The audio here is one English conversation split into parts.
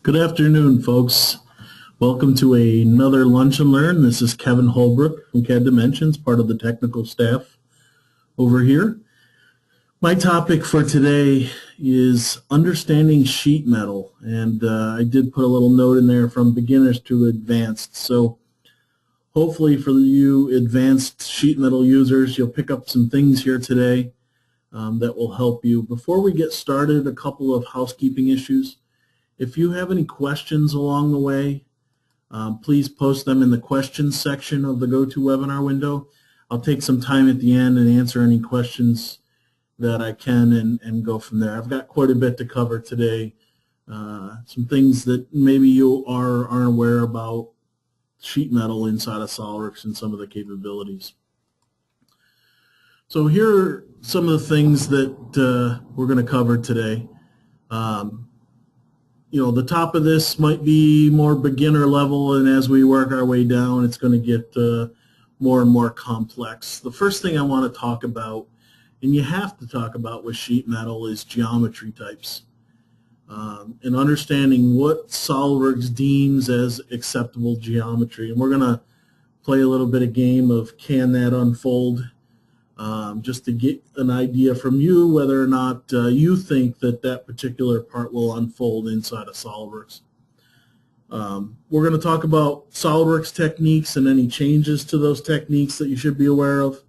Good afternoon, folks. Welcome to another Lunch and Learn. This is Kevin Holbrook from CAD Dimensions, part of the technical staff over here. My topic for today is understanding sheet metal, and I did put a little note in there from beginners to advanced. So hopefully for you advanced sheet metal users, you'll pick up some things here today that will help you. Before we get started, a couple of housekeeping issues. If you have any questions along the way, please post them in the questions section of the GoToWebinar window. I'll take some time at the end and answer any questions that I can and go from there. I've got quite a bit to cover today. Some things that maybe you aren't aware about sheet metal inside of SOLIDWORKS and some of the capabilities. So here are some of the things that we're going to cover today. The top of this might be more beginner level, and as we work our way down, it's going to get more and more complex. The first thing I want to talk about, and you have to talk about with sheet metal, is geometry types and understanding what SOLIDWORKS deems as acceptable geometry. And we're going to play a little bit of game of can that unfold, just to get an idea from you whether or not you think that particular part will unfold inside of SOLIDWORKS. We're going to talk about SOLIDWORKS techniques and any changes to those techniques that you should be aware of.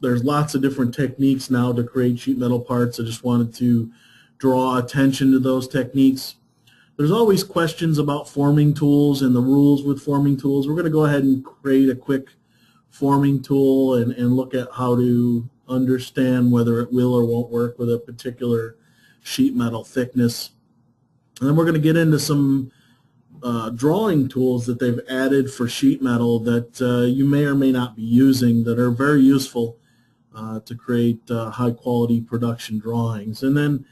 There's lots of different techniques now to create sheet metal parts. I just wanted to draw attention to those techniques. There's always questions about forming tools and the rules with forming tools. We're going to go ahead and create a quick forming tool and look at how to understand whether it will or won't work with a particular sheet metal thickness. And then we're going to get into some drawing tools that they've added for sheet metal that you may or may not be using that are very useful to create high quality production drawings. And then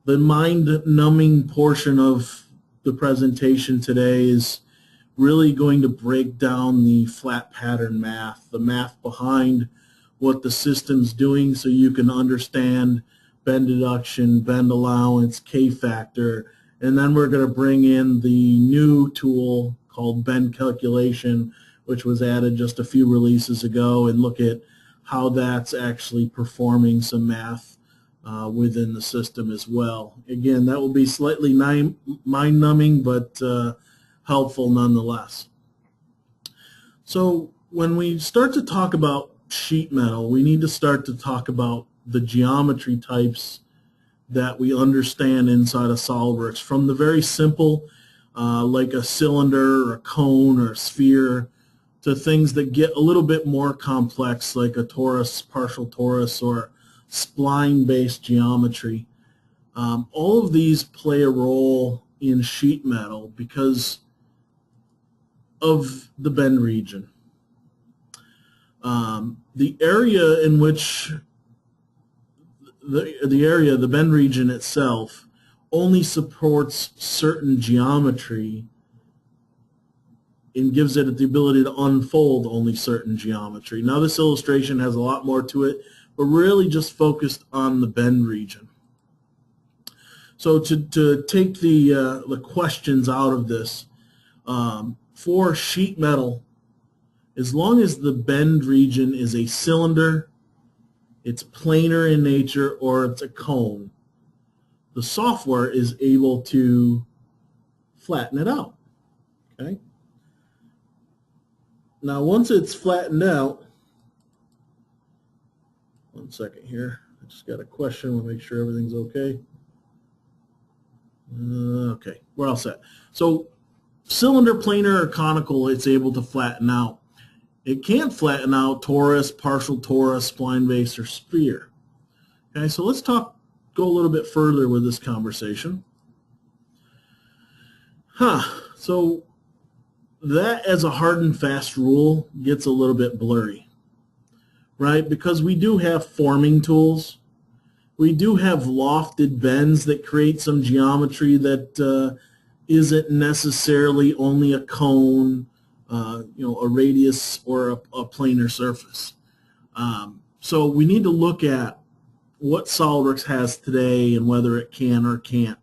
the mind-numbing portion of the presentation today is really going to break down the flat pattern math, the math behind what the system's doing so you can understand bend deduction, bend allowance, K-factor, and then we're going to bring in the new tool called bend calculation, which was added just a few releases ago, and look at how that's actually performing some math within the system as well. Again, that will be slightly mind-numbing, but helpful nonetheless. So when we start to talk about sheet metal, we need to start to talk about the geometry types that we understand inside of SOLIDWORKS, from the very simple, like a cylinder or a cone or a sphere, to things that get a little bit more complex, like a torus, partial torus, or spline-based geometry. All of these play a role in sheet metal because of the bend region. The area in which the bend region itself only supports certain geometry and gives it the ability to unfold only certain geometry. Now this illustration has a lot more to it, but really just focused on the bend region. So to take the questions out of this, for sheet metal, as long as the bend region is a cylinder, it's planar in nature, or it's a cone, the software is able to flatten it out. Okay. Now once it's flattened out, one second here, I just got a question. We'll make sure everything's okay. Okay, we're all set. So cylinder, planar, or conical, it's able to flatten out. It can't flatten out torus, partial torus, spline base, or sphere. Okay, so let's go a little bit further with this conversation. So that as a hard and fast rule gets a little bit blurry, right? Because we do have forming tools. We do have lofted bends that create some geometry that isn't necessarily only a cone, a radius, or a planar surface. So we need to look at what SOLIDWORKS has today and whether it can or can't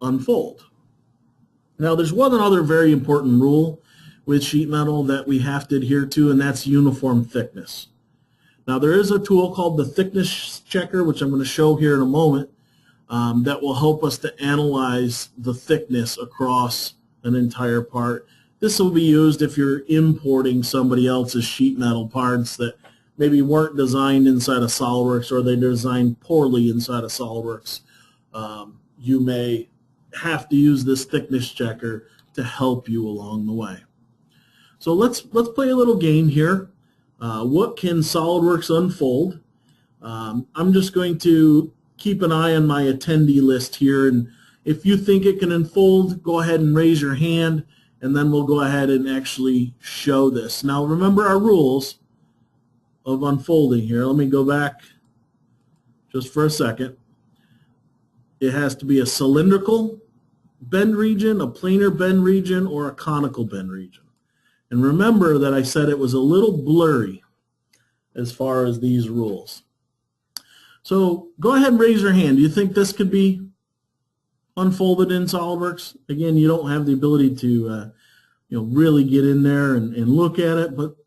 unfold. Now there's one other very important rule with sheet metal that we have to adhere to, and that's uniform thickness. Now there is a tool called the thickness checker, which I'm going to show here in a moment, that will help us to analyze the thickness across an entire part. This will be used if you're importing somebody else's sheet metal parts that maybe weren't designed inside of SOLIDWORKS, or they're designed poorly inside of SOLIDWORKS. You may have to use this thickness checker to help you along the way. So let's play a little game here. What can SOLIDWORKS unfold? I'm just going to keep an eye on my attendee list here, and if you think it can unfold, go ahead and raise your hand, and then we'll go ahead and actually show this. Now remember our rules of unfolding here. Let me go back just for a second. It has to be a cylindrical bend region, a planar bend region, or a conical bend region. And remember that I said it was a little blurry as far as these rules. So go ahead and raise your hand. Do you think this could be unfolded in SOLIDWORKS? Again, you don't have the ability to really get in there and look at it, but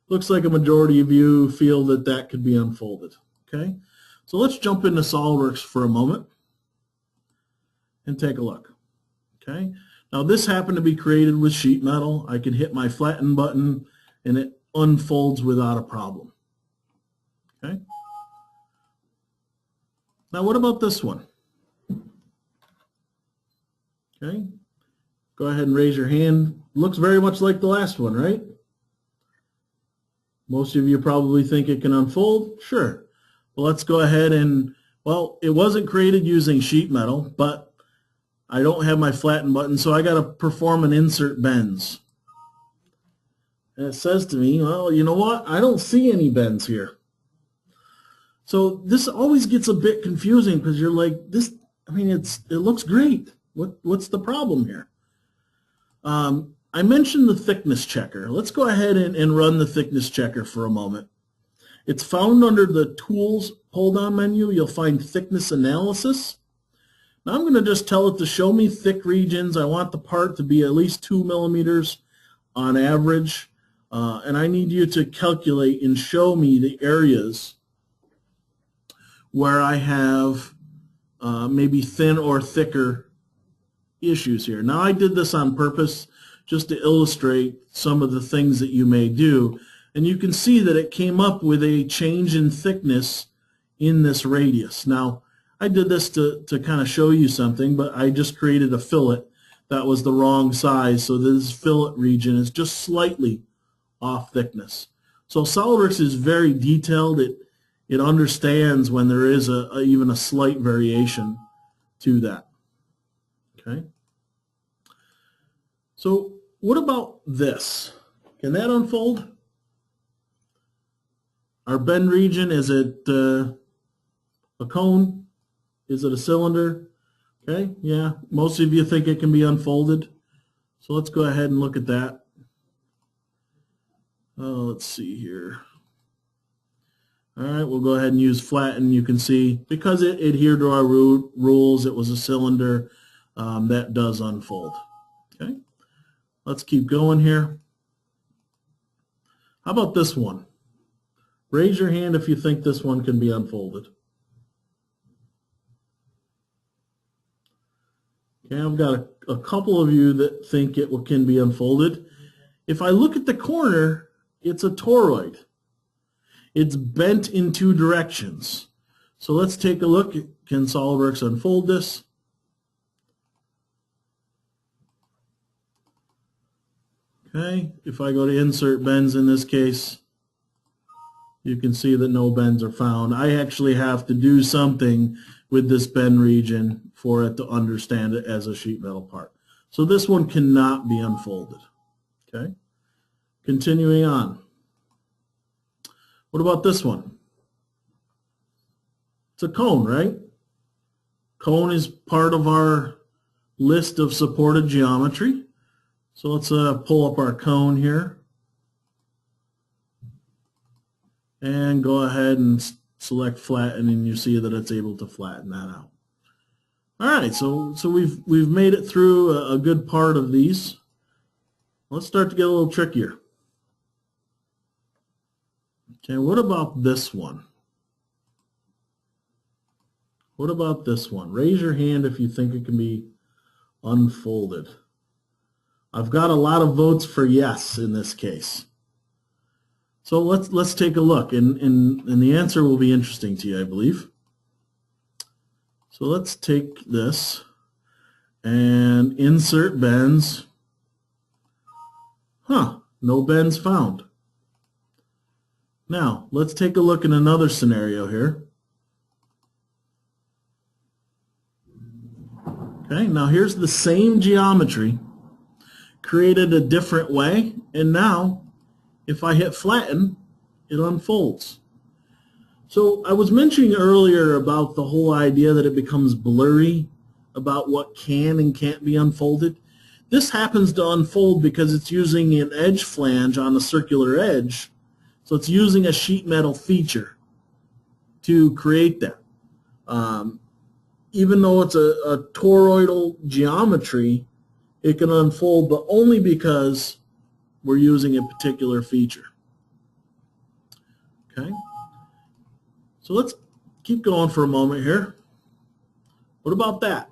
looks like a majority of you feel that that could be unfolded. Okay, so let's jump into SOLIDWORKS for a moment and take a look. Okay, now this happened to be created with sheet metal. I can hit my flatten button and it unfolds without a problem. Okay, now what about this one? Okay, go ahead and raise your hand. Looks very much like the last one, right? Most of you probably think it can unfold. Sure. Well, let's go ahead and, well, it wasn't created using sheet metal, but I don't have my flatten button, so I got to perform an insert bends. And it says to me, well, you know what? I don't see any bends here. So this always gets a bit confusing because you're like, this, I mean, it looks great. What's the problem here? I mentioned the thickness checker. Let's go ahead and run the thickness checker for a moment. It's found under the Tools pull-down menu. You'll find Thickness Analysis. Now I'm going to just tell it to show me thick regions. I want the part to be at least 2 millimeters on average. And I need you to calculate and show me the areas where I have maybe thin or thicker issues here. Now I did this on purpose just to illustrate some of the things that you may do. And you can see that it came up with a change in thickness in this radius. Now, I did this to kind of show you something, but I just created a fillet that was the wrong size. So this fillet region is just slightly off thickness. So SOLIDWORKS is very detailed. It understands when there is even a slight variation to that. Okay. So what about this? Can that unfold? Our bend region, is it a cone? Is it a cylinder? Okay, yeah, most of you think it can be unfolded. So let's go ahead and look at that. Let's see here. All right, we'll go ahead and use flatten. You can see, because it adhered to our rules, it was a cylinder, that does unfold. Okay, let's keep going here. How about this one? Raise your hand if you think this one can be unfolded. Okay, I've got a couple of you that think it can be unfolded. If I look at the corner, it's a toroid. It's bent in two directions. So let's take a look. Can SOLIDWORKS unfold this? Okay, if I go to insert bends in this case, you can see that no bends are found. I actually have to do something with this bend region for it to understand it as a sheet metal part. So this one cannot be unfolded. Okay, continuing on. What about this one? It's a cone, right? Cone is part of our list of supported geometry. So let's pull up our cone here and go ahead and select flatten, and you see that it's able to flatten that out. All right, so we've made it through a good part of these. Let's start to get a little trickier. Okay, what about this one? What about this one? Raise your hand if you think it can be unfolded. I've got a lot of votes for yes in this case. So let's take a look, and the answer will be interesting to you, I believe. So let's take this and insert bends. No bends found. Now, let's take a look at another scenario here. Okay, now here's the same geometry created a different way, and now if I hit flatten, it unfolds. So I was mentioning earlier about the whole idea that it becomes blurry about what can and can't be unfolded. This happens to unfold because it's using an edge flange on the circular edge. So it's using a sheet metal feature to create that. Even though it's a toroidal geometry, it can unfold, but only because we're using a particular feature. Okay. So let's keep going for a moment here. What about that?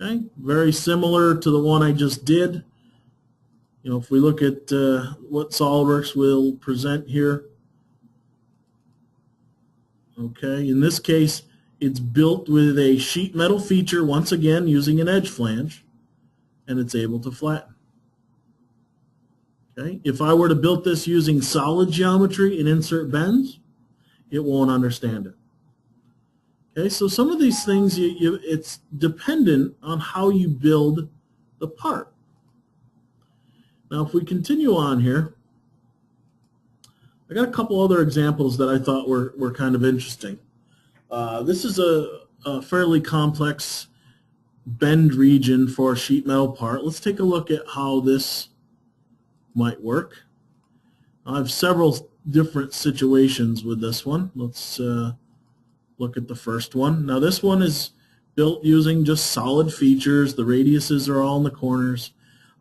Okay, very similar to the one I just did. You know, if we look at what SOLIDWORKS will present here. Okay, in this case, it's built with a sheet metal feature, once again using an edge flange, and it's able to flatten. Okay, if I were to build this using solid geometry and insert bends, it won't understand it. Okay, so some of these things, it's dependent on how you build the part. Now, if we continue on here, I got a couple other examples that I thought were kind of interesting. This is a fairly complex bend region for a sheet metal part. Let's take a look at how this might work. I have several different situations with this one. Let's look at the first one. Now this one is built using just solid features. The radiuses are all in the corners.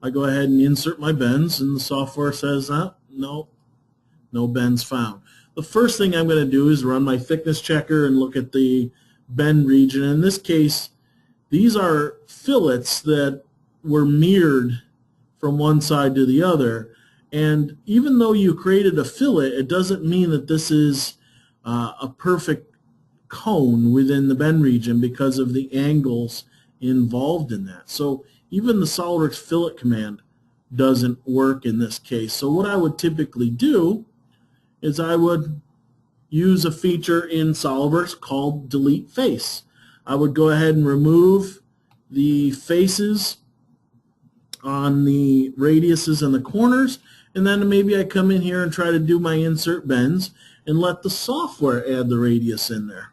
I go ahead and insert my bends, and the software says that no bends found. The first thing I'm going to do is run my thickness checker and look at the bend region. In this case, these are fillets that were mirrored from one side to the other. And even though you created a fillet, it doesn't mean that this is a perfect cone within the bend region because of the angles involved in that. So even the SOLIDWORKS fillet command doesn't work in this case. So what I would typically do is I would use a feature in SOLIDWORKS called delete face. I would go ahead and remove the faces on the radiuses and the corners, and then maybe I come in here and try to do my insert bends and let the software add the radius in there.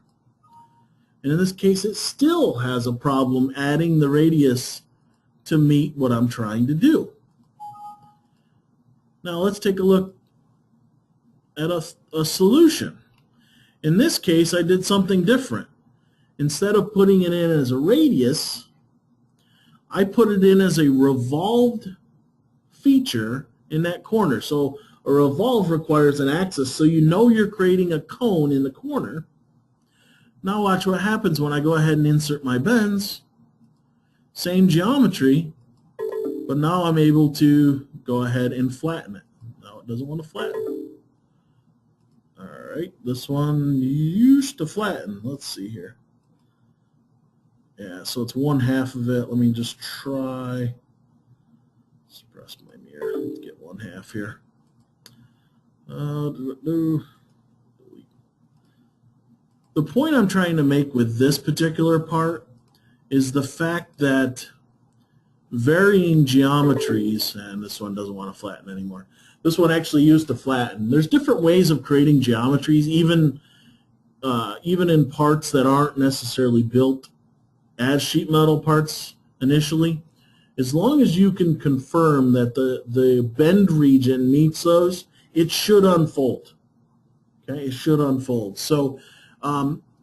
And in this case, it still has a problem adding the radius to meet what I'm trying to do. Now let's take a look at a solution. In this case, I did something different. Instead of putting it in as a radius, I put it in as a revolved feature in that corner. So a revolve requires an axis, so you know you're creating a cone in the corner. Now watch what happens when I go ahead and insert my bends. Same geometry, but now I'm able to go ahead and flatten it. Now it doesn't want to flatten. All right, this one used to flatten. Let's see here. Yeah, so it's 1/2 of it. Let me just try. Suppress my mirror. Let's get 1/2 here. The point I'm trying to make with this particular part is the fact that varying geometries, and this one doesn't want to flatten anymore. This one actually used to flatten. There's different ways of creating geometries, even in parts that aren't necessarily built as sheet metal parts initially. As long as you can confirm that the bend region meets those, it should unfold. Okay, it should unfold. So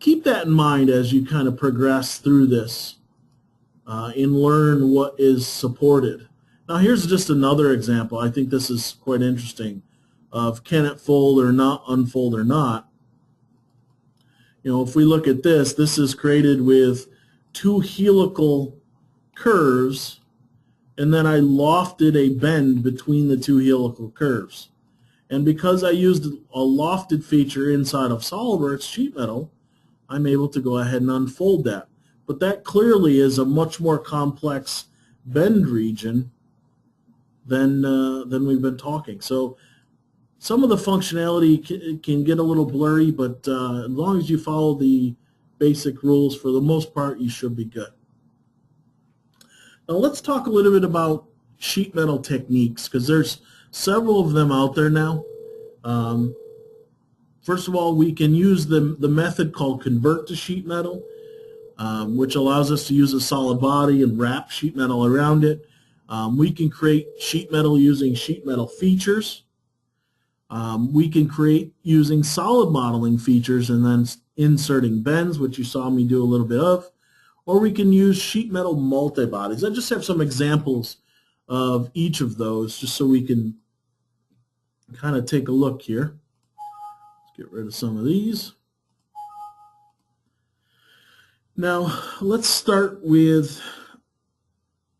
keep that in mind as you kind of progress through this and learn what is supported. Now here's just another example. I think this is quite interesting of can it fold or not, unfold or not. You know, if we look at this, this is created with two helical curves, and then I lofted a bend between the two helical curves. And because I used a lofted feature inside of SolidWorks sheet metal, I'm able to go ahead and unfold that. But that clearly is a much more complex bend region than we've been talking. So some of the functionality can get a little blurry, but as long as you follow the basic rules, for the most part, you should be good. Now let's talk a little bit about sheet metal techniques, because there's several of them out there now. First of all, we can use the method called convert to sheet metal, which allows us to use a solid body and wrap sheet metal around it. We can create sheet metal using sheet metal features. We can create using solid modeling features and then inserting bends, which you saw me do a little bit of. Or we can use sheet metal multi-bodies. I just have some examples of each of those just so we can kind of take a look here. Let's get rid of some of these. Now, let's start with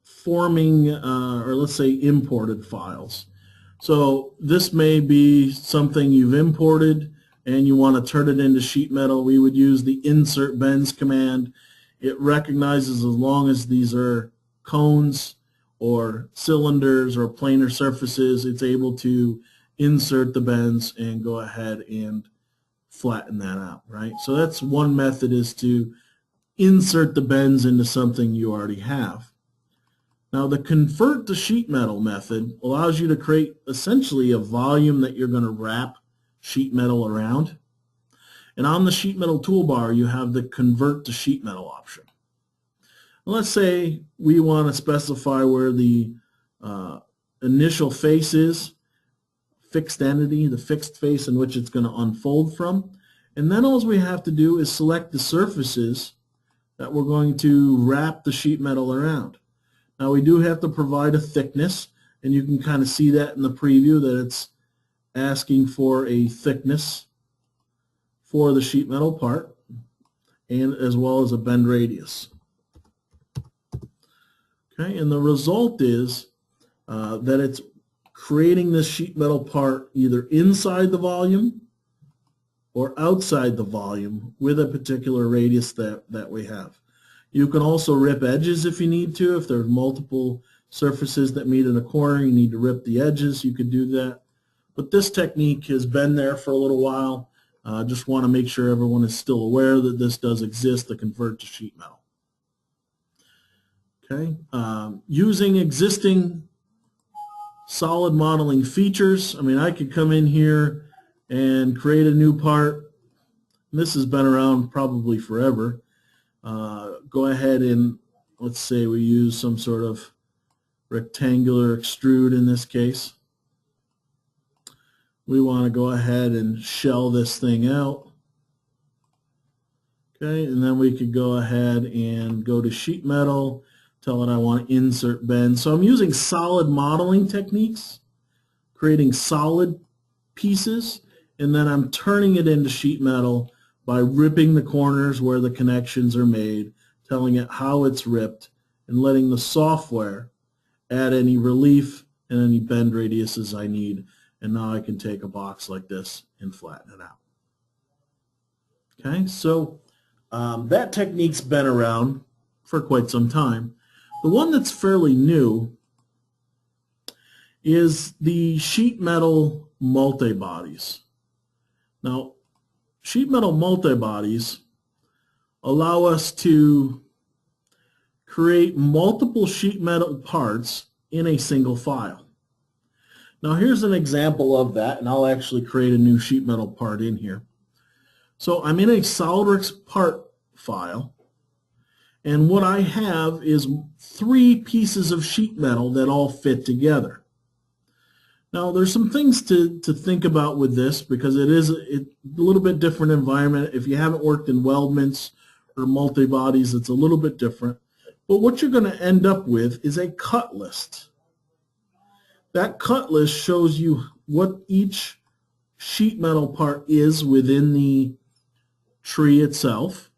forming, or let's say imported files. So this may be something you've imported and you want to turn it into sheet metal. We would use the insert bends command. It recognizes as long as these are cones or cylinders or planar surfaces, it's able to insert the bends and go ahead and flatten that out, right? So that's one method, is to insert the bends into something you already have. Now the convert to sheet metal method allows you to create essentially a volume that you're going to wrap sheet metal around. And on the sheet metal toolbar you have the convert to sheet metal option. Let's say we want to specify where the initial face is, fixed entity, the fixed face in which it's going to unfold from. And then all we have to do is select the surfaces that we're going to wrap the sheet metal around. Now we do have to provide a thickness, and you can kind of see that in the preview that it's asking for a thickness for the sheet metal part, and as well as a bend radius. Okay, and the result is that it's creating this sheet metal part either inside the volume or outside the volume with a particular radius that we have. You can also rip edges if you need to. If there's multiple surfaces that meet in a corner, you need to rip the edges, you could do that. But this technique has been there for a little while. Just want to make sure everyone is still aware that this does exist, the convert to sheet metal. Okay, using existing solid modeling features, I mean, I could come in here and create a new part. This has been around probably forever. Go ahead and let's say we use some sort of rectangular extrude in this case. We want to go ahead and shell this thing out. Okay, and then we could go ahead and go to sheet metal, tell it I want to insert bend. So I'm using solid modeling techniques, creating solid pieces, and then I'm turning it into sheet metal by ripping the corners where the connections are made, telling it how it's ripped, and letting the software add any relief and any bend radiuses I need. And now I can take a box like this and flatten it out. Okay, so that technique's been around for quite some time. The one that's fairly new is the sheet metal multi-bodies. Now, sheet metal multi-bodies allow us to create multiple sheet metal parts in a single file. Now here's an example of that, and I'll actually create a new sheet metal part in here. So I'm in a SolidWorks part file, and what I have is 3 pieces of sheet metal that all fit together. Now, there's some things to think about with this because it is a little bit different environment. If you haven't worked in weldments or multi-bodies, it's a little bit different. But what you're going to end up with is a cut list. That cut list shows you what each sheet metal part is within the tree itself.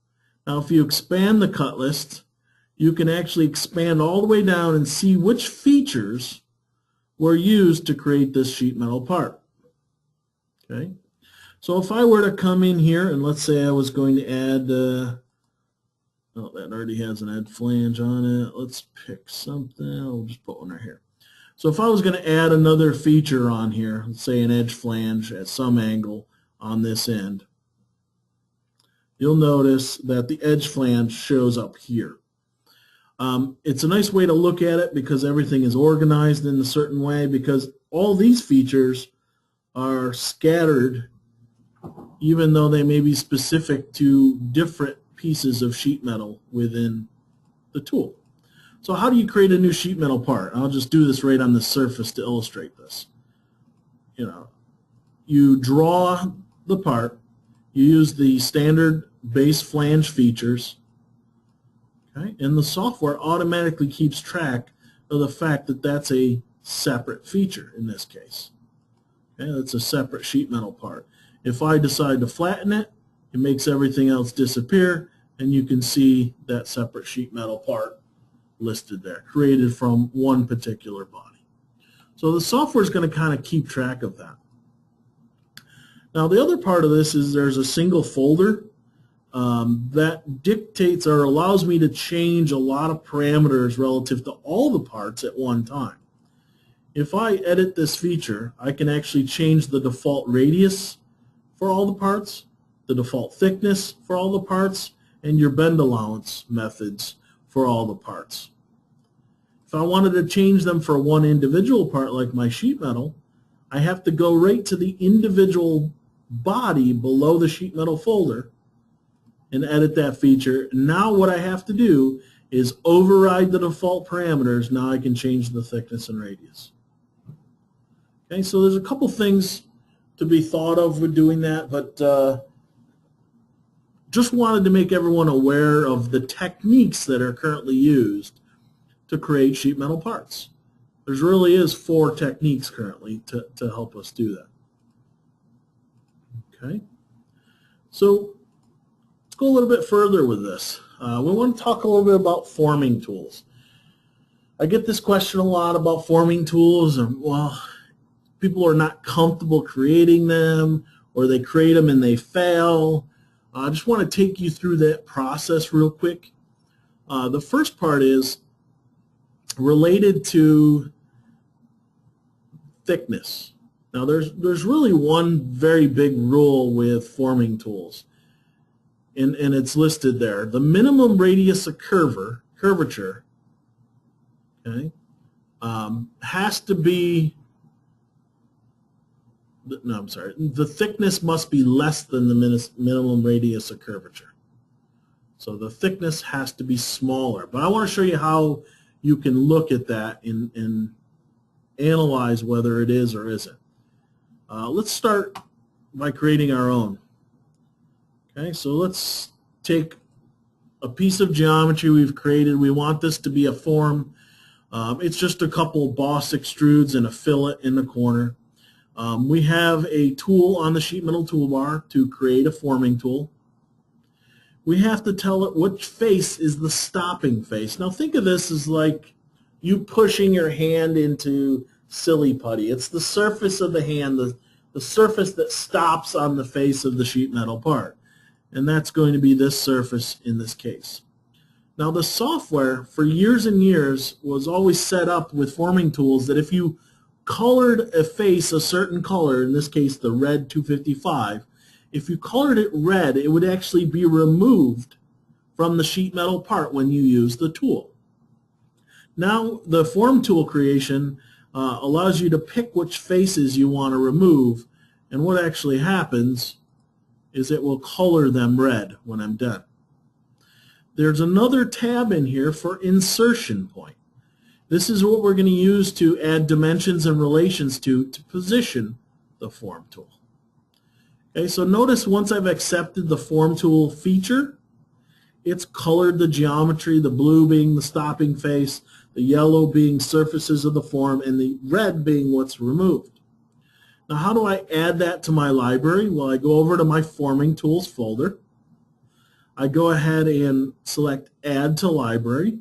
Now, if you expand the cut list, you can actually expand all the way down and see which features were used to create this sheet metal part. Okay, so if I were to come in here and let's say I was going to add, oh, that already has an edge flange on it. Let's pick something. I'll just put one right here. So if I was going to add another feature on here, let's say an edge flange at some angle on this end, you'll notice that the edge flange shows up here. It's a nice way to look at it because everything is organized in a certain way because all these features are scattered even though they may be specific to different pieces of sheet metal within the tool. So how do you create a new sheet metal part? I'll just do this right on the surface to illustrate this. You draw the part, you use the standard base flange features, okay, and the software automatically keeps track of the fact that that's a separate feature in this case. Okay, that's a separate sheet metal part. If I decide to flatten it, it makes everything else disappear, and you can see that separate sheet metal part listed there, created from one particular body. So the software is going to kind of keep track of that. Now the other part of this is there's a single folder that dictates or allows me to change a lot of parameters relative to all the parts at one time. If I edit this feature, I can actually change the default radius for all the parts, the default thickness for all the parts, and your bend allowance methods for all the parts. If I wanted to change them for one individual part like my sheet metal, I have to go right to the individual body below the sheet metal folder and edit that feature. Now what I have to do is override the default parameters. Now I can change the thickness and radius. Okay, so there's a couple things to be thought of with doing that, but just wanted to make everyone aware of the techniques that are currently used to create sheet metal parts. There really is 4 techniques currently to help us do that. Okay, so let's go a little bit further with this. We want to talk a little bit about forming tools. I get this question a lot about forming tools, and well, people are not comfortable creating them, or they create them and they fail. I just want to take you through that process real quick. The first part is related to thickness. Now there's really one very big rule with forming tools, and it's listed there. The minimum radius of curvature, okay, has to be, no, I'm sorry, the thickness must be less than the minimum radius of curvature. So the thickness has to be smaller. But I want to show you how you can look at that and analyze whether it is or isn't. Let's start by creating our own. Okay, so let's take a piece of geometry we've created. We want this to be a form. It's just a couple boss extrudes and a fillet in the corner. We have a tool on the sheet metal toolbar to create a forming tool. We have to tell it which face is the stopping face. Now think of this as like you pushing your hand into silly putty. It's the surface of the hand, the surface that stops on the face of the sheet metal part. And that's going to be this surface in this case. Now the software for years and years was always set up with forming tools that if you colored a face a certain color, in this case the red 255, if you colored it red, it would actually be removed from the sheet metal part when you use the tool. Now the form tool creation allows you to pick which faces you want to remove, and what actually happens is it will color them red when I'm done. There's another tab in here for insertion point. This is what we're going to use to add dimensions and relations to position the form tool. Okay, so notice once I've accepted the form tool feature, it's colored the geometry, the blue being the stopping face, the yellow being surfaces of the form, and the red being what's removed. Now how do I add that to my library? Well, I go over to my Forming Tools folder. I go ahead and select Add to Library.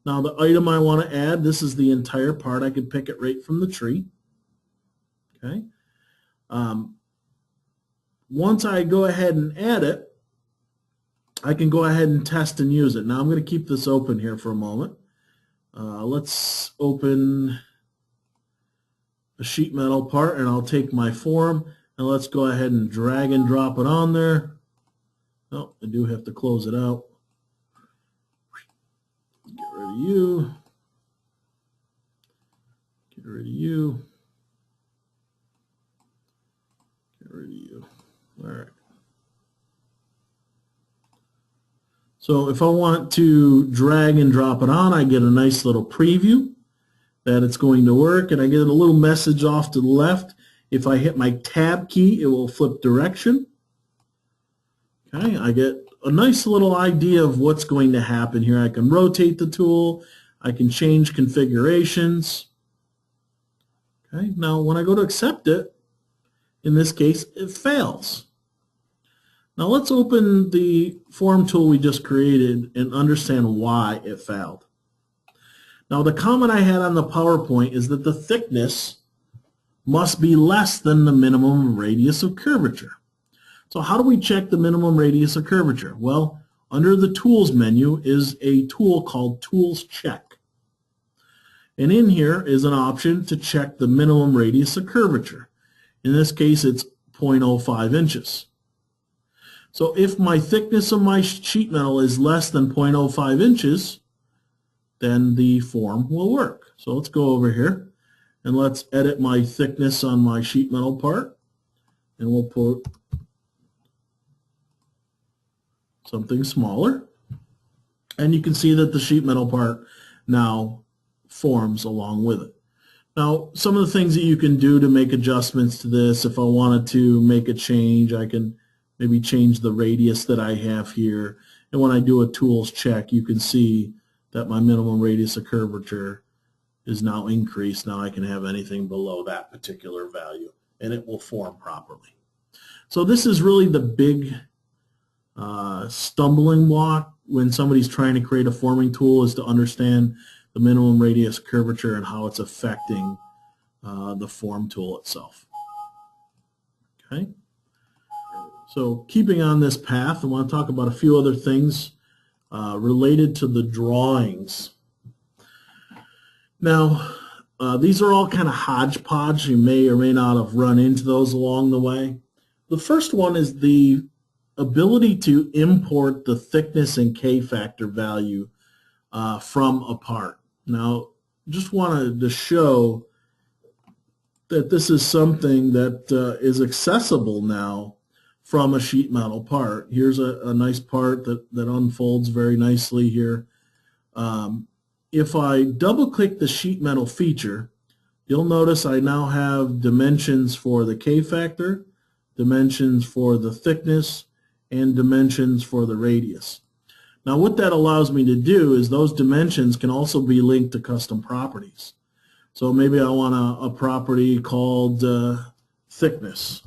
Now the item I want to add, this is the entire part. I could pick it right from the tree. Okay. Once I go ahead and add it, I can go ahead and test and use it. Now I'm going to keep this open here for a moment. Let's open the sheet metal part, and I'll take my form and let's go ahead and drag and drop it on there. Oh, I do have to close it out. Get rid of you. Get rid of you. Get rid of you. All right. So if I want to drag and drop it on, I get a nice little preview that it's going to work, and I get a little message off to the left. If I hit my tab key, it will flip direction. Okay, I get a nice little idea of what's going to happen here. I can rotate the tool. I can change configurations. Okay, now when I go to accept it, in this case, it fails. Now let's open the form tool we just created and understand why it failed. Now the comment I had on the PowerPoint is that the thickness must be less than the minimum radius of curvature. So how do we check the minimum radius of curvature? Well, under the Tools menu is a tool called Tools Check. And in here is an option to check the minimum radius of curvature. In this case, it's 0.05 inches. So if my thickness of my sheet metal is less than 0.05 inches, then the form will work. So let's go over here and let's edit my thickness on my sheet metal part, and we'll put something smaller, and you can see that the sheet metal part now forms along with it. Now some of the things that you can do to make adjustments to this, if I wanted to make a change, I can maybe change the radius that I have here, and when I do a tools check, you can see that my minimum radius of curvature is now increased. Now I can have anything below that particular value, and it will form properly. So this is really the big stumbling block when somebody's trying to create a forming tool, is to understand the minimum radius curvature and how it's affecting the form tool itself. Okay. So keeping on this path, I want to talk about a few other things related to the drawings. Now, these are all kind of hodgepodge. You may or may not have run into those along the way. The first one is the ability to import the thickness and K-factor value from a part. Now, just wanted to show that this is something that is accessible now from a sheet metal part. Here's a nice part that unfolds very nicely here. If I double click the sheet metal feature, you'll notice I now have dimensions for the K-factor, dimensions for the thickness, and dimensions for the radius. Now what that allows me to do is those dimensions can also be linked to custom properties. So maybe I want a property called thickness.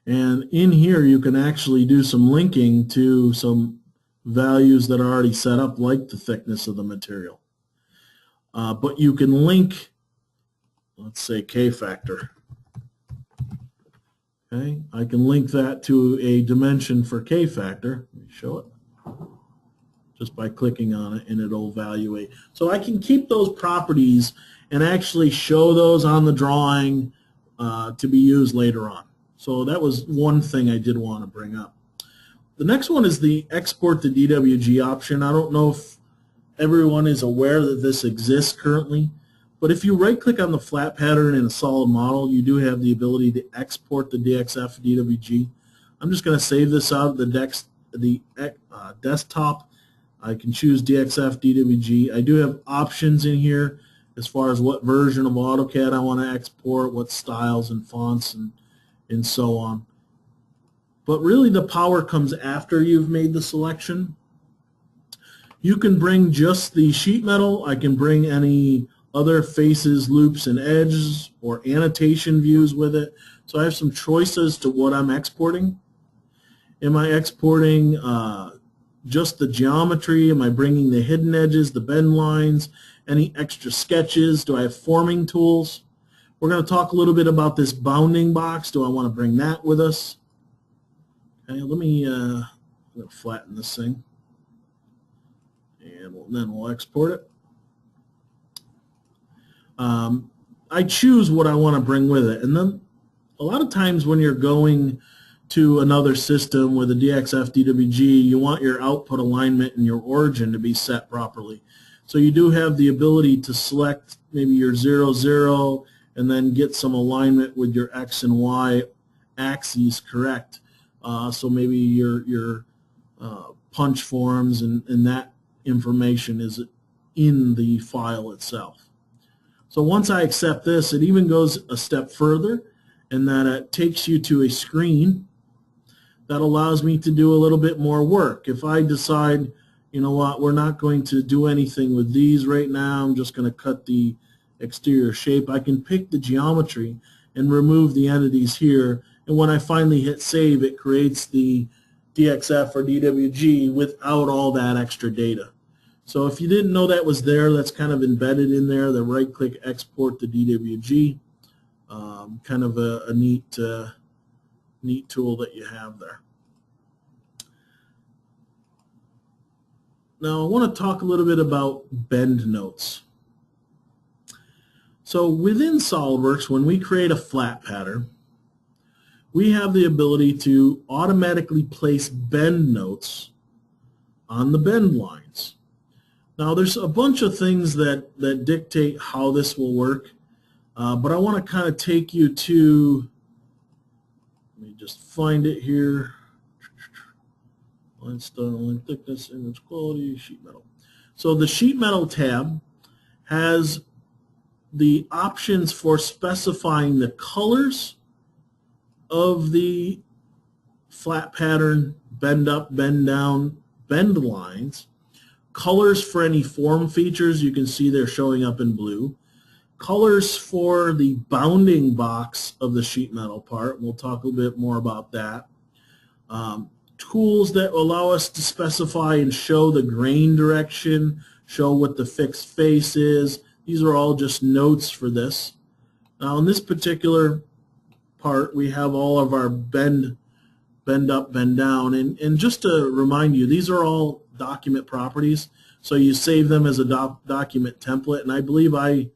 And in here you can actually do some linking to some values that are already set up, like the thickness of the material. But you can link, let's say, K-factor. Okay, I can link that to a dimension for K-factor. Let me show it. Just by clicking on it, and it'll evaluate. So I can keep those properties and actually show those on the drawing to be used later on. So that was one thing I did want to bring up. The next one is the export to DWG option. I don't know if everyone is aware that this exists currently, but if you right-click on the flat pattern in a solid model, you do have the ability to export the DXF DWG. I'm just going to save this out of the desktop. I can choose DXF, DWG. I do have options in here as far as what version of AutoCAD I want to export, what styles and fonts and so on. But really the power comes after you've made the selection. You can bring just the sheet metal. I can bring any other faces, loops, and edges or annotation views with it. So I have some choices to what I'm exporting. Am I exporting just the geometry? Am I bringing the hidden edges, the bend lines, any extra sketches? Do I have forming tools? We're going to talk a little bit about this bounding box. Do I want to bring that with us? Okay, let me flatten this thing, and then we'll export it. I choose what I want to bring with it, and then a lot of times when you're going to another system with a DXF DWG, you want your output alignment and your origin to be set properly. So you do have the ability to select maybe your 0, 0, and then get some alignment with your X and Y axes correct. So maybe your punch forms and that information is in the file itself. So once I accept this, it even goes a step further, and that it takes you to a screen that allows me to do a little bit more work. If I decide, you know what, we're not going to do anything with these right now, I'm just going to cut the exterior shape, I can pick the geometry and remove the entities here, and when I finally hit save, it creates the DXF or DWG without all that extra data. So if you didn't know that was there, that's kind of embedded in there, the right-click export to DWG. Kind of a neat tool that you have there. Now I want to talk a little bit about bend notes. So within SOLIDWORKS, when we create a flat pattern, we have the ability to automatically place bend notes on the bend lines. Now there's a bunch of things that dictate how this will work, but I want to kind of take you to, let me just find it here, line style, line thickness, image quality, sheet metal. So the sheet metal tab has the options for specifying the colors of the flat pattern, bend up, bend down, bend lines, colors for any form features, you can see they're showing up in blue, colors for the bounding box of the sheet metal part, we'll talk a little bit more about that, tools that allow us to specify and show the grain direction, show what the fixed face is. These are all just notes for this. Now in this particular part, we have all of our bend up, bend down, and just to remind you, these are all document properties, so you save them as a document template, and I believe I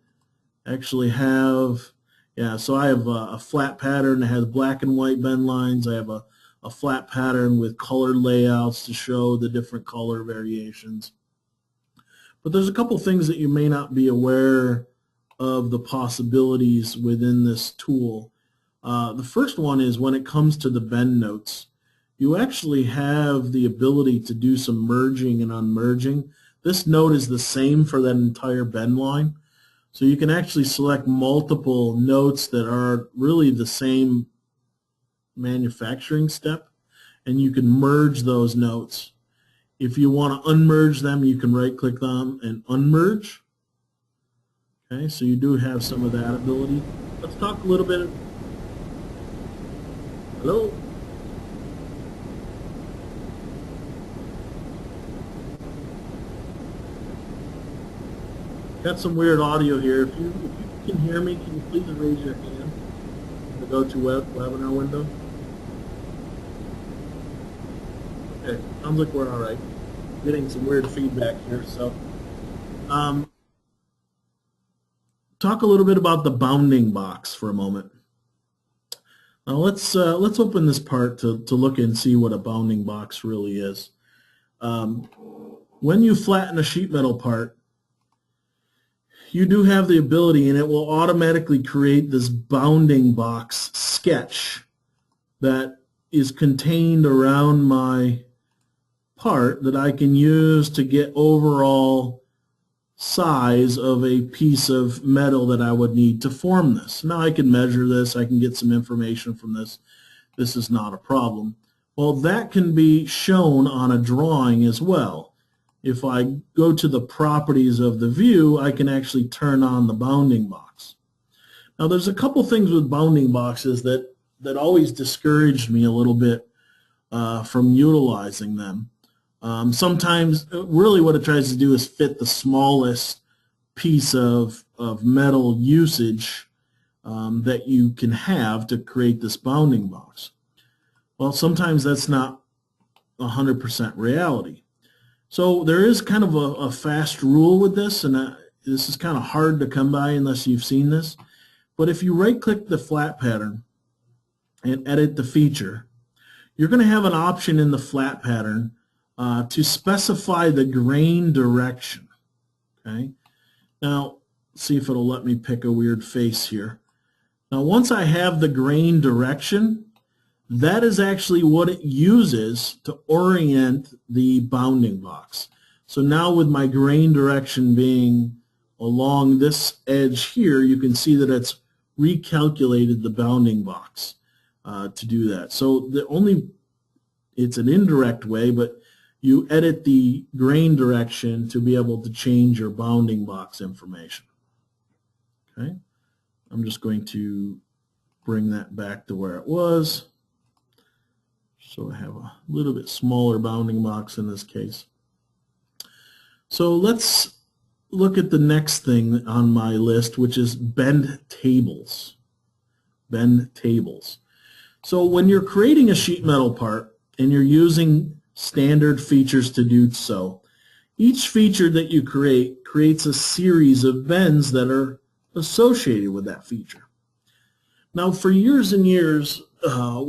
actually have, yeah, so I have a flat pattern that has black and white bend lines. I have a flat pattern with colored layouts to show the different color variations. But there's a couple things that you may not be aware of the possibilities within this tool. The first one is when it comes to the bend notes, you actually have the ability to do some merging and unmerging. This note is the same for that entire bend line. So you can actually select multiple notes that are really the same manufacturing step, and you can merge those notes. If you want to unmerge them, you can right-click them and unmerge. Okay, so you do have some of that ability. Let's talk a little bit. Hello? Got some weird audio here. If you can hear me, can you please raise your hand in the GoToWebinar window? Okay, sounds like we're all right. Getting some weird feedback here. So, talk a little bit about the bounding box for a moment. Now let's open this part to look and see what a bounding box really is. When you flatten a sheet metal part, you do have the ability, and it will automatically create this bounding box sketch that is contained around my part that I can use to get overall size of a piece of metal that I would need to form this. Now I can measure this, I can get some information from this. This is not a problem. Well, that can be shown on a drawing as well. If I go to the properties of the view, I can actually turn on the bounding box. Now there's a couple things with bounding boxes that always discouraged me a little bit from utilizing them. Sometimes really what it tries to do is fit the smallest piece of metal usage that you can have to create this bounding box. Well, sometimes that's not 100% reality. So there is kind of a fast rule with this, and this is kind of hard to come by unless you've seen this. But if you right-click the flat pattern and edit the feature, you're going to have an option in the flat pattern to specify the grain direction. Okay. Now, see if it'll let me pick a weird face here. Now, once I have the grain direction, that is actually what it uses to orient the bounding box. So now with my grain direction being along this edge here, you can see that it's recalculated the bounding box to do that. So it's an indirect way, but you edit the grain direction to be able to change your bounding box information. Okay, I'm just going to bring that back to where it was. So I have a little bit smaller bounding box in this case. So let's look at the next thing on my list, which is bend tables. Bend tables. So when you're creating a sheet metal part and you're using standard features to do so, each feature that you create creates a series of bends that are associated with that feature. Now, for years and years,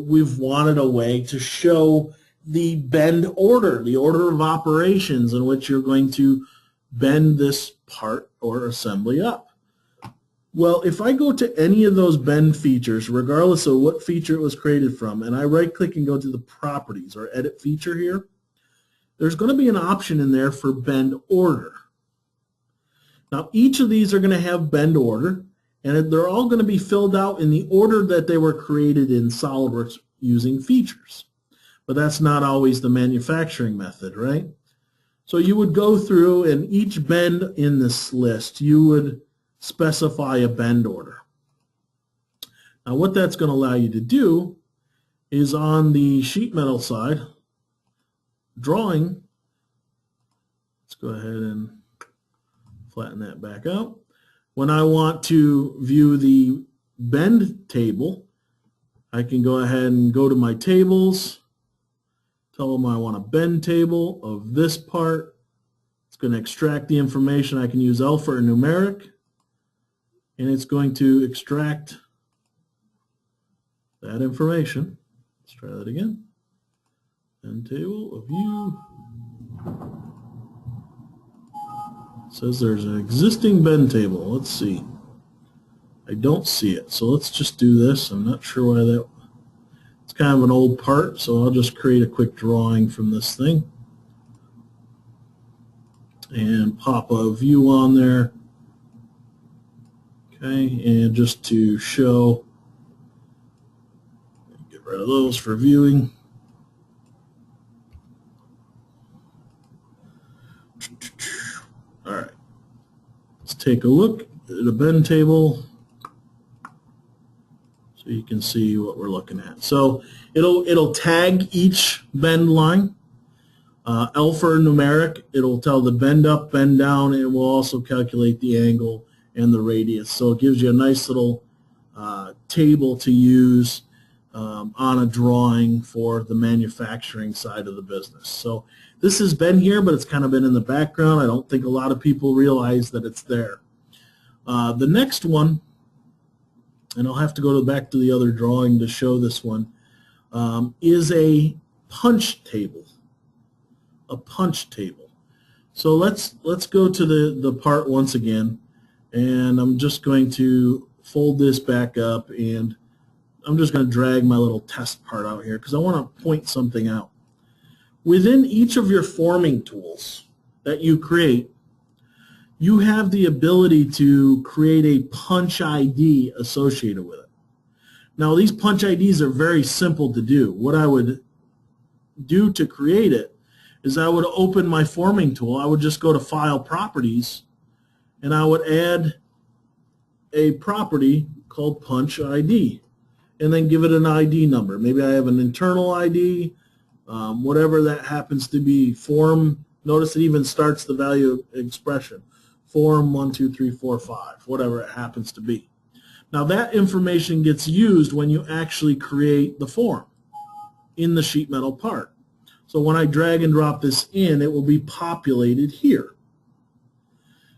we've wanted a way to show the bend order, the order of operations in which you're going to bend this part or assembly up. Well, if I go to any of those bend features, regardless of what feature it was created from, and I right-click and go to the properties or edit feature here, there's going to be an option in there for bend order. Now, each of these are going to have bend order, and they're all going to be filled out in the order that they were created in SOLIDWORKS using features. But that's not always the manufacturing method, right? So you would go through, and each bend in this list, you would specify a bend order. Now, what that's going to allow you to do is on the sheet metal side, drawing, let's go ahead and flatten that back out. When I want to view the bend table, I can go ahead and go to my tables, tell them I want a bend table of this part. It's going to extract the information. I can use alpha or numeric, and it's going to extract that information. Let's try that again. Bend table of view. It says there's an existing bend table. Let's see. I don't see it, so let's just do this. I'm not sure why that. It's kind of an old part, so I'll just create a quick drawing from this thing and pop a view on there. Okay, and just to show, get rid of those for viewing. All right, let's take a look at the bend table so you can see what we're looking at. So it'll tag each bend line. Alpha or numeric, it'll tell the bend up, bend down, and it will also calculate the angle and the radius. So it gives you a nice little table to use on a drawing for the manufacturing side of the business. So this has been here, but it's kind of been in the background. I don't think a lot of people realize that it's there. The next one, and I'll have to go back to the other drawing to show this one, is a punch table. A punch table. So let's go to the part once again, and I'm just going to fold this back up, and I'm just going to drag my little test part out here because I want to point something out. Within each of your forming tools that you create, you have the ability to create a punch ID associated with it. Now, these punch IDs are very simple to do. What I would do to create it is I would open my forming tool. I would just go to File, Properties, and I would add a property called punch ID, and then give it an ID number. Maybe I have an internal ID, whatever that happens to be. Form, notice it even starts the value expression. Form 1, 2, 3, 4, 5, whatever it happens to be. Now that information gets used when you actually create the form in the sheet metal part. So when I drag and drop this in, it will be populated here.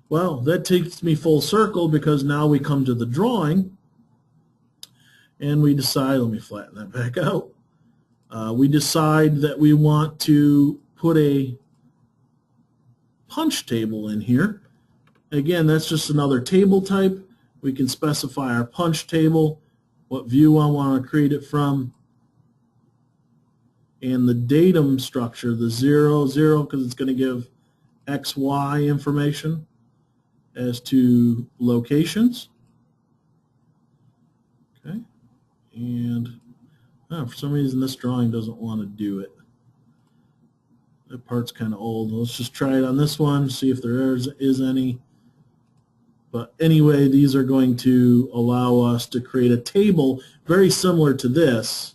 Well, that takes me full circle, because now we come to the drawing and we decide, let me flatten that back out. We decide that we want to put a punch table in here. Again, that's just another table type. We can specify our punch table, what view I want to create it from, and the datum structure, the 0, 0, because it's going to give X, Y information as to locations. Okay, and for some reason this drawing doesn't want to do it. That part's kind of old. Let's just try it on this one, see if there is any. But anyway, these are going to allow us to create a table very similar to this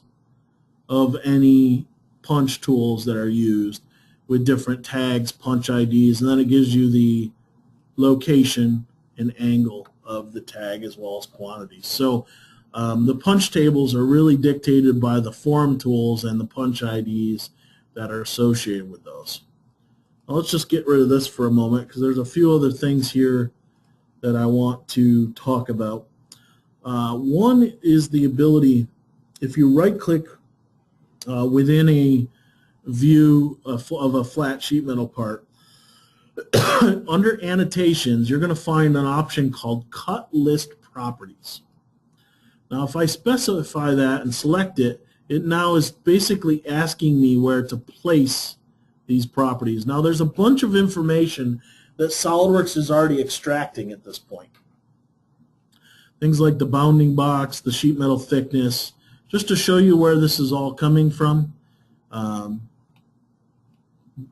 of any punch tools that are used with different tags, punch IDs, and then it gives you the location and angle of the tag as well as quantities. So the punch tables are really dictated by the form tools and the punch IDs that are associated with those. Now let's just get rid of this for a moment, because there's a few other things here that I want to talk about. One is the ability, if you right-click within a view of a flat sheet metal part, under Annotations, you're going to find an option called Cut List Properties. Now, if I specify that and select it, it now is basically asking me where to place these properties. Now, there's a bunch of information that SOLIDWORKS is already extracting at this point. Things like the bounding box, the sheet metal thickness, just to show you where this is all coming from.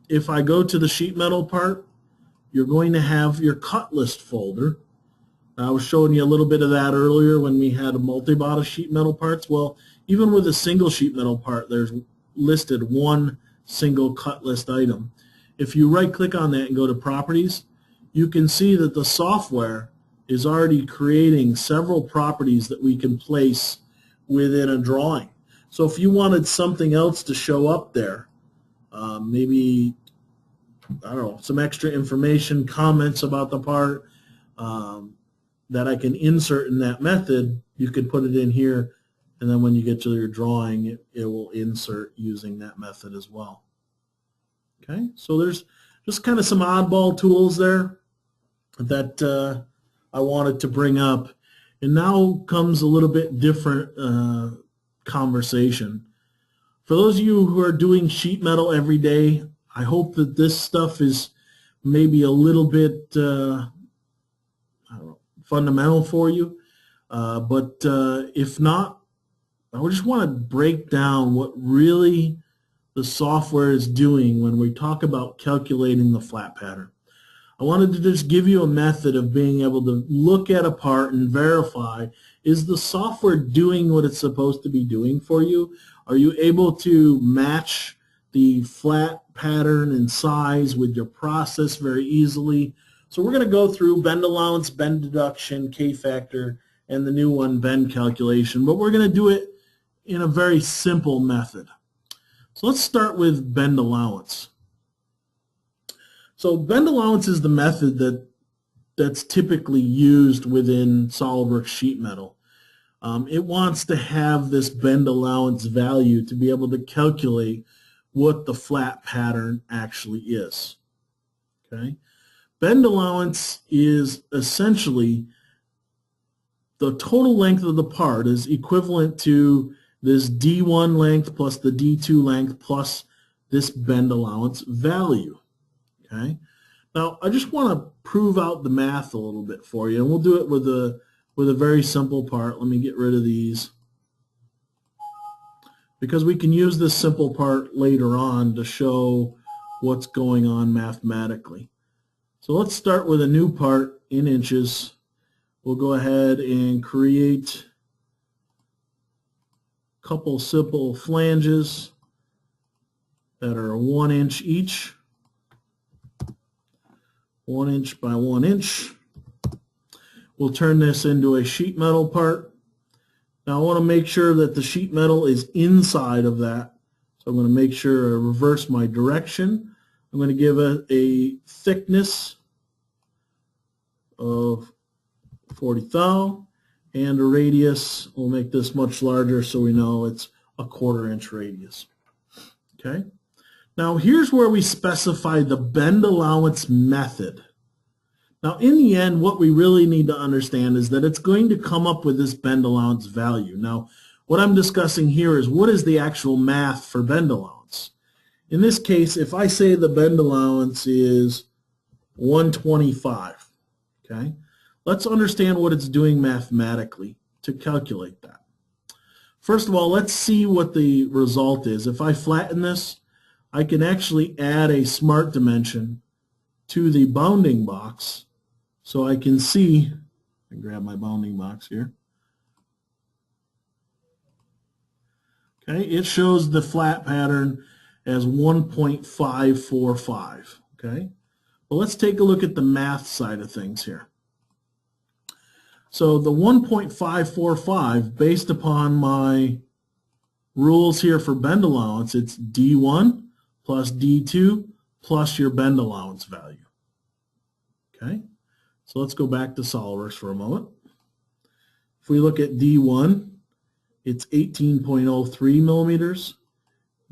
If I go to the sheet metal part, you're going to have your cut list folder. I was showing you a little bit of that earlier when we had a multi-body sheet metal parts. Well, even with a single sheet metal part, there's listed one single cut list item. If you right-click on that and go to Properties, you can see that the software is already creating several properties that we can place within a drawing. So if you wanted something else to show up there, maybe, I don't know, some extra information, comments about the part that I can insert in that method, you could put it in here, and then when you get to your drawing, it will insert using that method as well. Okay, so there's just kind of some oddball tools there that I wanted to bring up. And now comes a little bit different conversation. For those of you who are doing sheet metal every day, I hope that this stuff is maybe a little bit I don't know, fundamental for you. But if not, I just want to break down what really the software is doing when we talk about calculating the flat pattern. I wanted to just give you a method of being able to look at a part and verify, is the software doing what it's supposed to be doing for you? Are you able to match the flat pattern and size with your process very easily? So we're going to go through bend allowance, bend deduction, K-factor, and the new one, bend calculation, but we're going to do it in a very simple method. So let's start with bend allowance. So bend allowance is the method that's typically used within SOLIDWORKS sheet metal. It wants to have this bend allowance value to be able to calculate what the flat pattern actually is. Okay? Bend allowance is essentially the total length of the part is equivalent to this D1 length plus the D2 length plus this bend allowance value. Okay. Now I just want to prove out the math a little bit for you, and we'll do it with a very simple part. Let me get rid of these, because we can use this simple part later on to show what's going on mathematically. So let's start with a new part in inches. We'll go ahead and create a couple simple flanges that are 1 inch each. 1 inch by 1 inch. We'll turn this into a sheet metal part. Now I want to make sure that the sheet metal is inside of that. So I'm going to make sure I reverse my direction. I'm going to give it a thickness of 40 thou and a radius. We'll make this much larger so we know it's a 1/4 inch radius. Okay. Now here's where we specify the bend allowance method. Now in the end, what we really need to understand is that it's going to come up with this bend allowance value. Now what I'm discussing here is what is the actual math for bend allowance. In this case, if I say the bend allowance is 125, okay, let's understand what it's doing mathematically to calculate that. First of all, let's see what the result is. If I flatten this, I can actually add a smart dimension to the bounding box so I can see, I grab my bounding box here. Okay, it shows the flat pattern as 1.545. Okay, well, let's take a look at the math side of things here. So the 1.545, based upon my rules here for bend allowance, it's D1 plus D2 plus your bend allowance value. Okay, so let's go back to SOLIDWORKS for a moment. If we look at D1, it's 18.03 millimeters.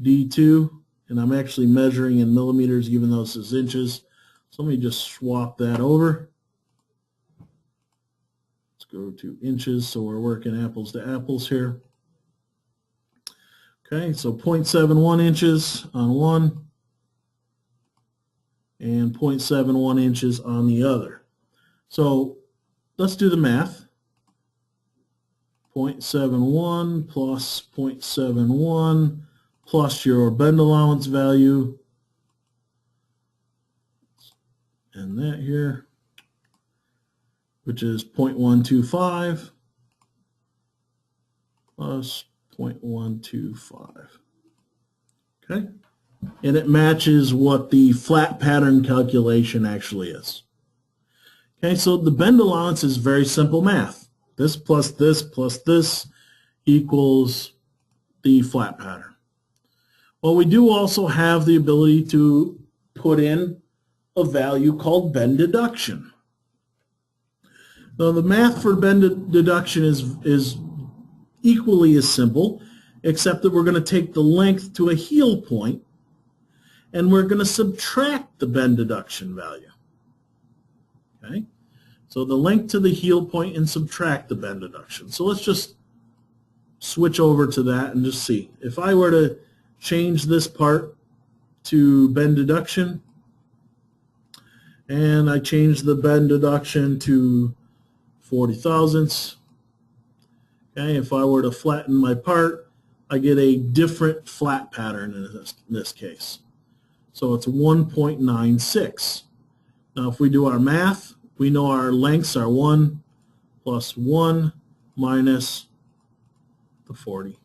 D2, and I'm actually measuring in millimeters even though this is inches. So let me just swap that over. Let's go to inches so we're working apples to apples here. Okay, so 0.71 inches on one and 0.71 inches on the other. So let's do the math. 0.71 plus 0.71 plus your bend allowance value, and that here, which is 0.125 plus 0.125. Okay, and it matches what the flat pattern calculation actually is. Okay, so the bend allowance is very simple math. This plus this equals the flat pattern. Well, we do also have the ability to put in a value called bend deduction. Now the math for bend deduction is equally as simple, except that we're going to take the length to a heel point and we're going to subtract the bend deduction value. Okay, so the length to the heel point and subtract the bend deduction. So let's just switch over to that and just see. If I were to change this part to bend deduction, and I change the bend deduction to 40 thousandths. Okay, if I were to flatten my part, I get a different flat pattern in this case. So it's 1.96. Now if we do our math, we know our lengths are 1 plus 1 minus the 40.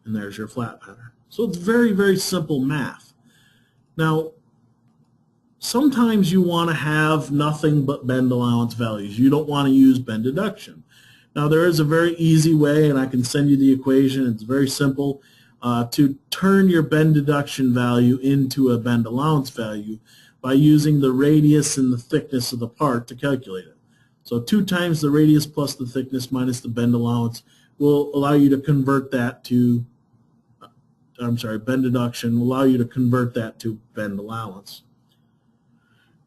And there's your flat pattern. So it's very, very simple math. Now, sometimes you want to have nothing but bend allowance values. You don't want to use bend deduction. Now, there is a very easy way, and I can send you the equation. It's very simple to turn your bend deduction value into a bend allowance value by using the radius and the thickness of the part to calculate it. So 2 times the radius plus the thickness minus the bend allowance will allow you to convert that to bend deduction will allow you to convert that to bend allowance.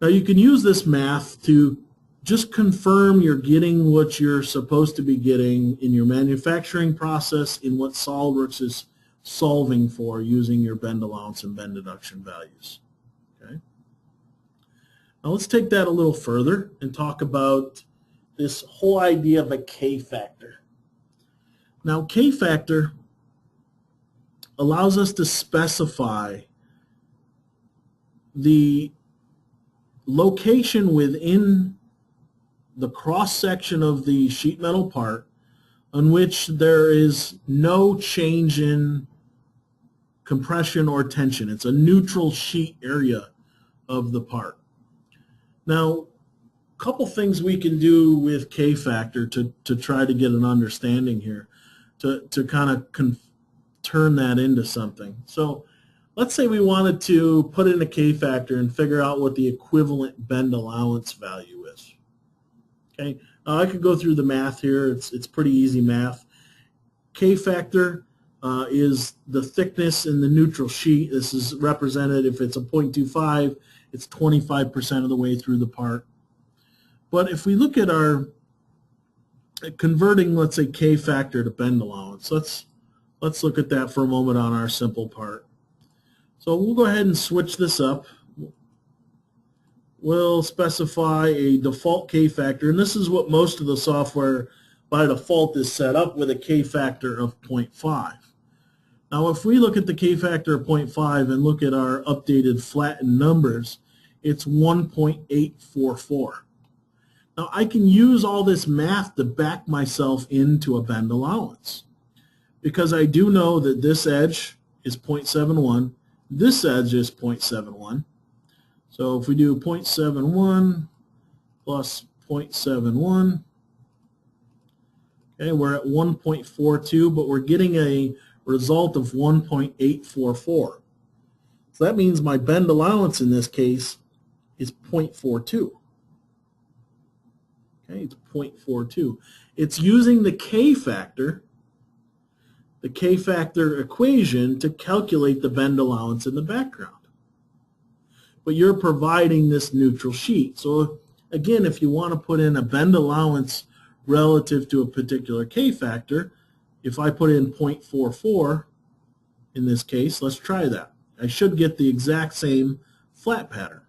Now you can use this math to just confirm you're getting what you're supposed to be getting in your manufacturing process in what SOLIDWORKS is solving for using your bend allowance and bend deduction values. Okay. Now let's take that a little further and talk about this whole idea of a K-factor. Now K-factor allows us to specify the location within the cross-section of the sheet metal part on which there is no change in compression or tension. It's a neutral sheet area of the part. Now, a couple things we can do with K-factor to try to get an understanding here, to kind of turn that into something. So let's say we wanted to put in a K-factor and figure out what the equivalent bend allowance value is. Okay, I could go through the math here. It's pretty easy math. K-factor is the thickness in the neutral sheet. This is represented, if it's a 0.25, it's 25% of the way through the part. But if we look at our converting, let's say, K-factor to bend allowance, let's look at that for a moment on our simple part. So we'll go ahead and switch this up. We'll specify a default K-factor, and this is what most of the software by default is set up with, a K-factor of 0.5. Now if we look at the K-factor of 0.5 and look at our updated flattened numbers, it's 1.844. Now I can use all this math to back myself into a bend allowance, because I do know that this edge is 0.71, this edge is 0.71. So if we do 0.71 plus 0.71, okay, we're at 1.42, but we're getting a result of 1.844. So that means my bend allowance in this case is 0.42. Okay, it's 0.42. It's using the K-factor equation to calculate the bend allowance in the background. But you're providing this neutral sheet. So again, if you want to put in a bend allowance relative to a particular K-factor, if I put in 0.44 in this case, let's try that. I should get the exact same flat pattern.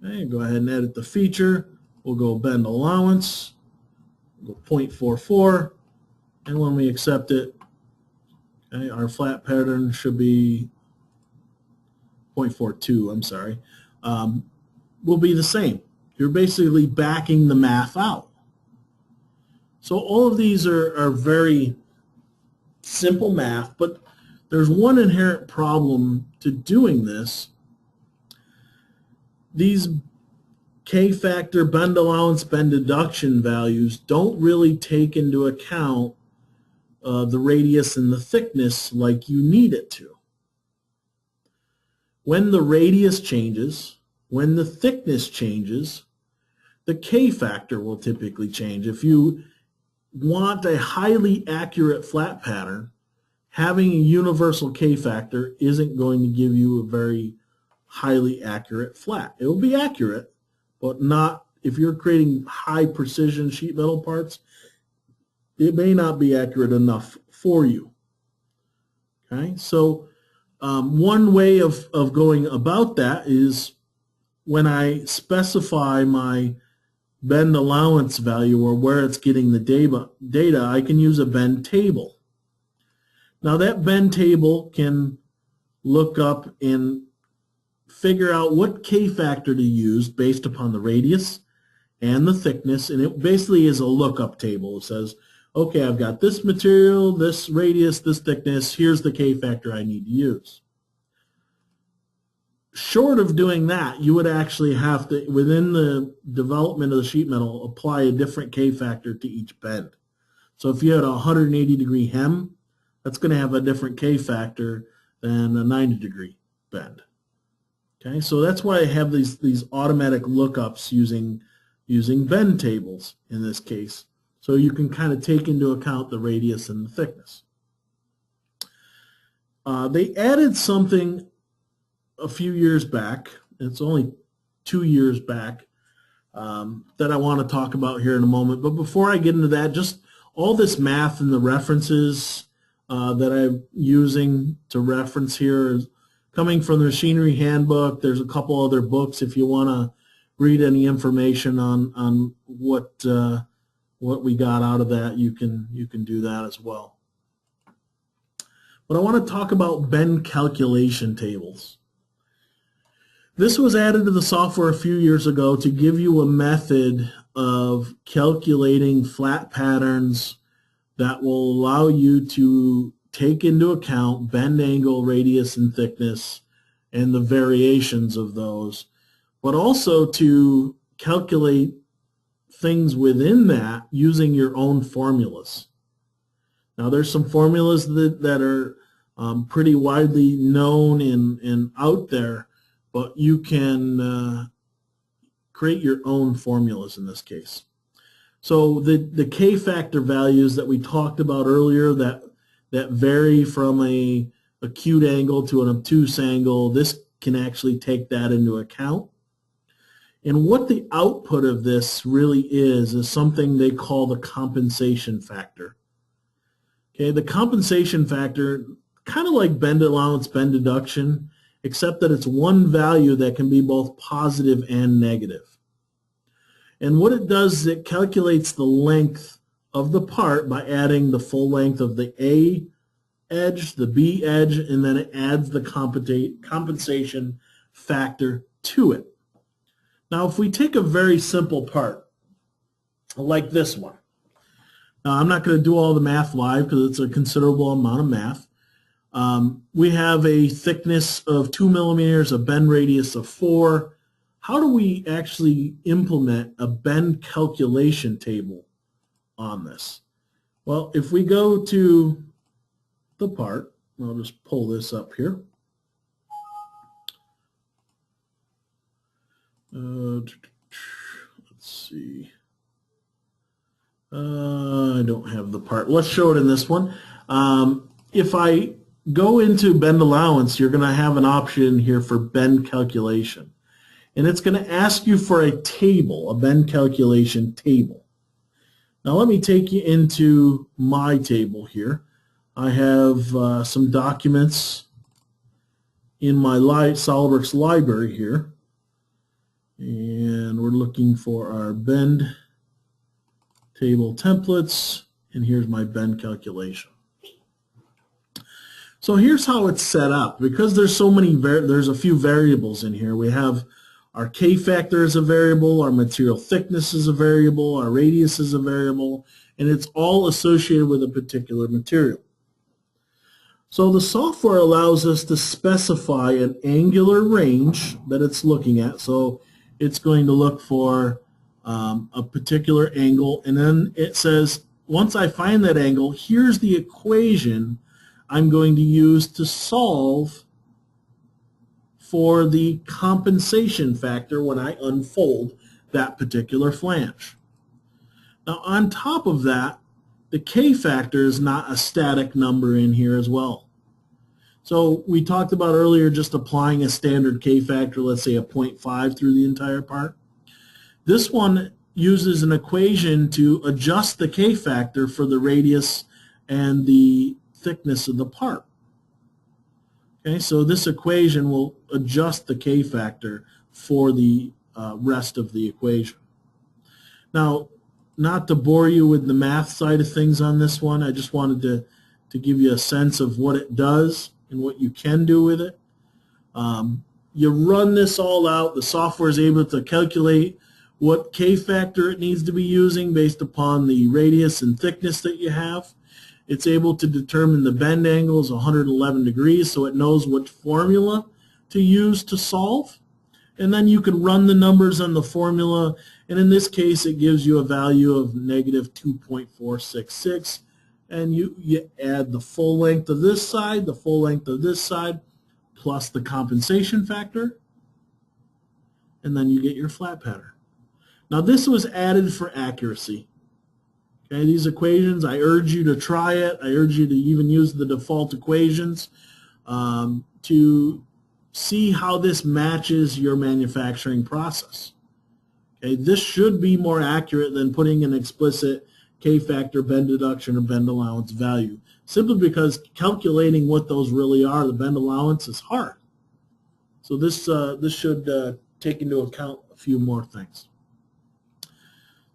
Okay, go ahead and edit the feature. We'll go bend allowance, we'll go 0.44, and when we accept it, okay, our flat pattern should be 0.42, I'm sorry, will be the same. You're basically backing the math out. So all of these are very simple math, but there's one inherent problem to doing this. These K-factor, bend allowance, bend deduction values don't really take into account the radius and the thickness like you need it to. When the radius changes, when the thickness changes, the K-factor will typically change. If you want a highly accurate flat pattern, having a universal K-factor isn't going to give you a very highly accurate flat. It will be accurate, but not, if you're creating high precision sheet metal parts, it may not be accurate enough for you. Okay, so one way of going about that is when I specify my bend allowance value, or where it's getting the data, I can use a bend table. Now that bend table can look up and figure out what K-factor to use based upon the radius and the thickness, and it basically is a lookup table. It says, okay, I've got this material, this radius, this thickness, here's the K-factor I need to use. Short of doing that, you would actually have to, within the development of the sheet metal, apply a different K-factor to each bend. So if you had a 180-degree hem, that's going to have a different K-factor than a 90-degree bend. Okay, so that's why I have these automatic lookups using bend tables in this case, so you can kind of take into account the radius and the thickness. They added something a few years back, it's only 2 years back, that I want to talk about here in a moment. But before I get into that, just all this math and the references that I'm using to reference here is coming from the Machinery Handbook. There's a couple other books if you want to read any information on what we got out of that. You can do that as well. But I want to talk about bend calculation tables. This was added to the software a few years ago to give you a method of calculating flat patterns that will allow you to take into account bend angle, radius, and thickness, and the variations of those, but also to calculate things within that using your own formulas. Now, there's some formulas that are pretty widely known and out there, but you can create your own formulas in this case. So the K-factor values that we talked about earlier that vary from a acute angle to an obtuse angle, this can actually take that into account. And what the output of this really is something they call the compensation factor. Okay, the compensation factor, kind of like bend allowance, bend deduction, except that it's one value that can be both positive and negative. And what it does is it calculates the length of the part by adding the full length of the A edge, the B edge, and then it adds the compensation factor to it. Now, if we take a very simple part, like this one. Now, I'm not going to do all the math live because it's a considerable amount of math. We have a thickness of 2 millimeters, a bend radius of 4. How do we actually implement a bend calculation table on this? Well, if we go to the part, I'll just pull this up here. Let's see. I don't have the part. Let's show it in this one. If I go into bend allowance, you're going to have an option here for bend calculation. And it's going to ask you for a table, a bend calculation table. Now let me take you into my table here. I have some documents in my SOLIDWORKS library here. And we're looking for our bend table templates. And here's my bend calculation. So here's how it's set up. Because there's so many, there's a few variables in here. We have our K-factor is a variable, our material thickness is a variable, our radius is a variable, and it's all associated with a particular material. So the software allows us to specify an angular range that it's looking at. So it's going to look for a particular angle, and then it says, once I find that angle, here's the equation I'm going to use to solve for the compensation factor when I unfold that particular flange. Now on top of that, the K-factor is not a static number in here as well. So we talked about earlier just applying a standard K-factor, let's say a 0.5 through the entire part. This one uses an equation to adjust the K-factor for the radius and the thickness of the part. Okay, so this equation will adjust the K-factor for the rest of the equation. Now, not to bore you with the math side of things on this one, I just wanted to give you a sense of what it does and what you can do with it. You run this all out, the software is able to calculate what K-factor it needs to be using based upon the radius and thickness that you have. It's able to determine the bend angle is 111 degrees, so it knows what formula to use to solve. And then you can run the numbers on the formula, and in this case it gives you a value of negative 2.466, and you add the full length of this side, the full length of this side, plus the compensation factor, and then you get your flat pattern. Now this was added for accuracy. Okay, these equations, I urge you to try it. I urge you to even use the default equations to see how this matches your manufacturing process. Okay, this should be more accurate than putting an explicit K-factor, bend deduction, or bend allowance value, simply because calculating what those really are, the bend allowance, is hard. So this should take into account a few more things.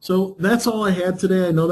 So that's all I had today. I know that